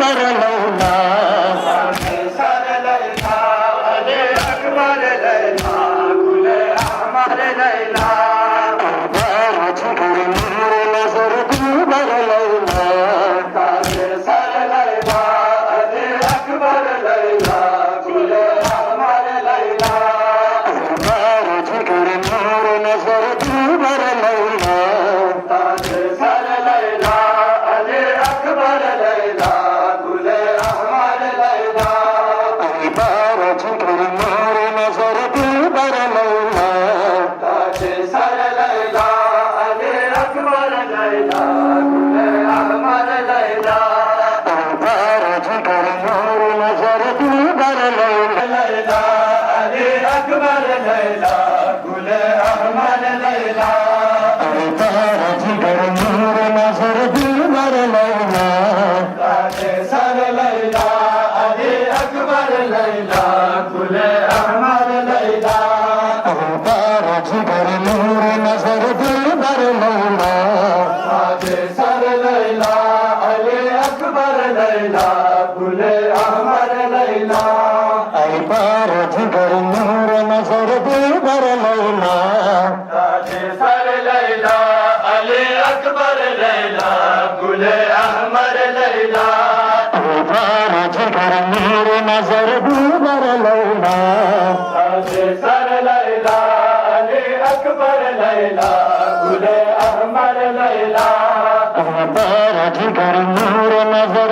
दूबर लैला सर लैला अली अकबर लैला गुले अहमर लैला जिगर नूर नजर दूबर लैला सर लैला अली अकबर लैला गुले अहमर लैला जिगर नूर नजर दूबर लैला सर लैला अली अकबर लैला गुले अहमर लैला जिगर नूर नजर दूबर लैला सर लैला अली अकबर लैला गुले अहमर लैला जिगर नूर नजर दूबर लैला लैला अली अकबर लैला गुले अहमर लैला जिगर नूर नजर दूबर लैला सर लैला अली अकबर लैला गुले अहमर लैला जिगर नूर नजर दूबर लैला सर लैला अली अकबर लैला गुले अहमर लैला जिगर नूर नजर दूबर लैला सर लैला अली अकबर लैला गुले अहमर लैला जिगर नूर नजर दूबर लैला सर लैला अली अकबर लैला गुले अहमर लैला जिगर नूर नजर